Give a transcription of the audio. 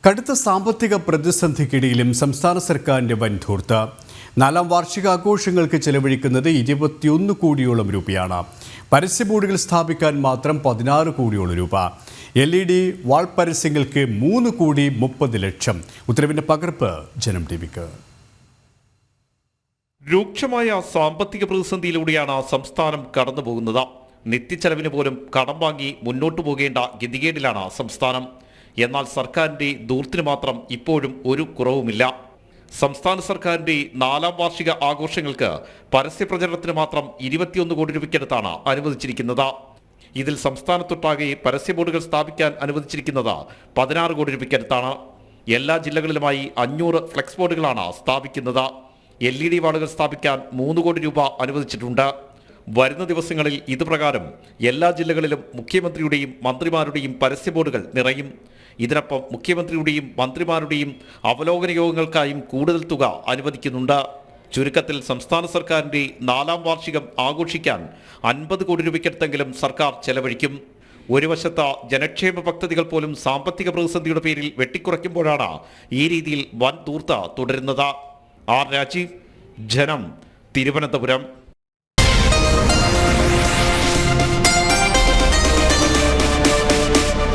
കടുത്ത സാമ്പത്തിക പ്രതിസന്ധിക്കിടയിലും സംസ്ഥാന സർക്കാരിന്റെ വൻ ധൂർത്ത്. 4ാം വാർഷികാഘോഷങ്ങൾക്ക് ചെലവഴിക്കുന്നത് 21 കോടിയോളം രൂപയാണ്. പരസ്യ ബോർഡുകൾ സ്ഥാപിക്കാൻ മാത്രം 16 കോടിയോളം രൂപ. LED വാൾ പരസ്യങ്ങൾക്ക് 3 കോടി 30 ലക്ഷം. ഉത്തരവിന്റെ പകർപ്പ് ജനം ടിവിക്ക്. രൂക്ഷമായ സാമ്പത്തിക പ്രതിസന്ധിയിലൂടെയാണ് സംസ്ഥാനം കടന്നുപോകുന്നത്. നിത്യച്ചെലവിന് പോലും കടം വാങ്ങി മുന്നോട്ടു പോകേണ്ട ഗതികേടിലാണ് സംസ്ഥാനം. എന്നാൽ സർക്കാരിന്റെ ധൂർത്തിന് മാത്രം ഇപ്പോഴും ഒരു കുറവുമില്ല. സംസ്ഥാന സർക്കാരിന്റെ 4ാം വാർഷിക ആഘോഷങ്ങൾക്ക് പരസ്യപ്രചരണത്തിന് മാത്രം 21 കോടി രൂപയ്ക്കടുത്താണ് അനുവദിച്ചിരിക്കുന്നത്. ഇതിൽ സംസ്ഥാനത്തൊട്ടാകെ പരസ്യ ബോർഡുകൾ സ്ഥാപിക്കാൻ അനുവദിച്ചിരിക്കുന്നത് 16 കോടി രൂപയ്ക്കടുത്താണ്. എല്ലാ ജില്ലകളിലുമായി 500 ഫ്ലെക്സ് ബോർഡുകളാണ് സ്ഥാപിക്കുന്നത്. LED വാളുകൾ സ്ഥാപിക്കാൻ 3 കോടി രൂപ അനുവദിച്ചിട്ടുണ്ട്. വരുന്ന ദിവസങ്ങളിൽ ഇതുപ്രകാരം എല്ലാ ജില്ലകളിലും മുഖ്യമന്ത്രിയുടെയും മന്ത്രിമാരുടെയും പരസ്യ ബോർഡുകൾ നിറയും. ഇതിനൊപ്പം മുഖ്യമന്ത്രിയുടെയും മന്ത്രിമാരുടെയും അവലോകന യോഗങ്ങൾക്കായും കൂടുതൽ തുക അനുവദിക്കുന്നുണ്ട്. ചുരുക്കത്തിൽ സംസ്ഥാന സർക്കാരിന്റെ 4ാം വാർഷികം ആഘോഷിക്കാൻ 50 കോടി രൂപയ്ക്കടുത്തെങ്കിലും സർക്കാർ ചെലവഴിക്കും. ഒരു വശത്ത് ജനക്ഷേമ പദ്ധതികൾ പോലും സാമ്പത്തിക പ്രതിസന്ധിയുടെ പേരിൽ വെട്ടിക്കുറയ്ക്കുമ്പോഴാണ് ഈ രീതിയിൽ വൻ ധൂർത്ത് തുടരുന്നത്. ആർ രാജീവ്, ജനം, തിരുവനന്തപുരം.